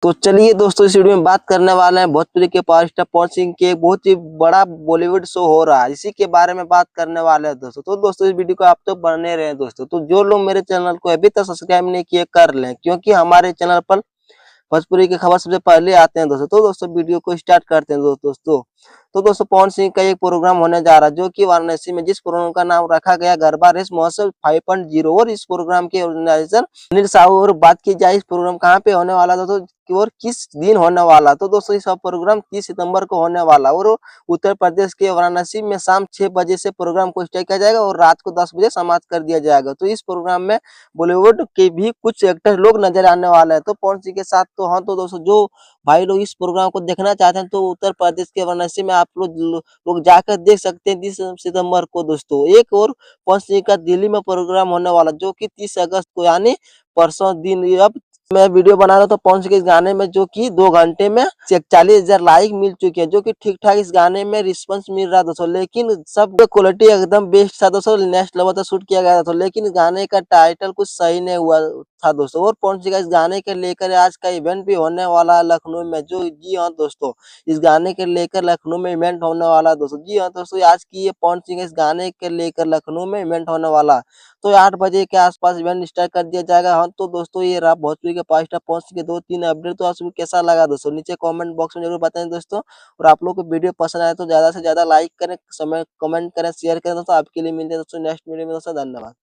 तो चलिए दोस्तों, इस वीडियो में बात करने वाले हैं भोजपुरी के पावर स्टार पवन सिंह के एक बहुत ही बड़ा बॉलीवुड शो हो रहा है, इसी के बारे में बात करने वाले हैं दोस्तों। तो दोस्तों, इस वीडियो को आप तो बने रहे हैं दोस्तों। तो जो लोग मेरे चैनल को अभी तक सब्सक्राइब नहीं किए कर लें, क्योंकि हमारे चैनल पर भोजपुरी की खबर सबसे पहले आते हैं दोस्तों। तो दोस्तों, वीडियो को स्टार्ट करते हैं दोस्तों। तो दोस्तों, पवन सिंह का एक प्रोग्राम होने जा रहा है, जो कि वाराणसी में, जिस प्रोग्राम का नाम रखा गया गरबा रेस महोत्सव 5.0। और इस प्रोग्राम के ऑर्गेनाइजर अनिल साहू। और बात की जाए इस प्रोग्राम कहाँ पे होने वाला था, तो और किस दिन होने वाला, तो दोस्तों इस प्रोग्राम 30 सितंबर को होने वाला। और उत्तर प्रदेश के वाराणसी में शाम 6 बजे से प्रोग्राम को स्टार्ट किया जाएगा और रात को 10 बजे समाप्त कर दिया जाएगा। तो इस प्रोग्राम में बॉलीवुड के भी कुछ एक्टर लोग नजर आने वाले हैं। तो पवन सिंह के साथ तो हाँ, तो दोस्तों जो भाई लोग इस प्रोग्राम को देखना चाहते हैं, तो उत्तर प्रदेश के वाराणसी में आप लोग जाकर देख सकते हैं 30 सितंबर को दोस्तों। एक और पवन सिंह का दिल्ली में प्रोग्राम होने वाला, जो कि 30 अगस्त को, यानी परसों दिन। अब मैं वीडियो बना रहा हूँ तो पवन सिंह के इस गाने में, जो कि 2 घंटे में 41,000 लाइक मिल चुके हैं, जो कि ठीक ठाक इस गाने में रिस्पॉन्स मिल रहा था दोस्तों। लेकिन सब क्वालिटी एकदम बेस्ट था दोस्तों, नेक्स्ट लेवल तक शूट किया गया था। लेकिन इस गाने का टाइटल कुछ सही नहीं हुआ था दोस्तों। और पवन सिंह का इस गाने के लेकर आज का इवेंट भी होने वाला है लखनऊ में, जो जी हाँ दोस्तों, इस गाने के लेकर लखनऊ में इवेंट होने वाला है दोस्तों। जी हाँ दोस्तों, आज की ये पवन सिंह इस गाने के लेकर लखनऊ में इवेंट होने वाला है। तो 8 बजे के आसपास इवेंट स्टार्ट कर दिया जाएगा। हाँ, तो दोस्तों ये रहा भोजपुरी के पावर स्टार पवन सिंह के 2-3 अपडेट। तो आपको कैसा लगा दोस्तों, नीचे कमेंट बॉक्स में जरूर बताएं दोस्तों। और आप लोग को वीडियो पसंद आए तो ज्यादा से ज्यादा लाइक करें, समय कमेंट करें, शेयर करें दोस्तों। आपके लिए मिलते हैं दोस्तों नेक्स्ट वीडियो में दोस्तों। धन्यवाद।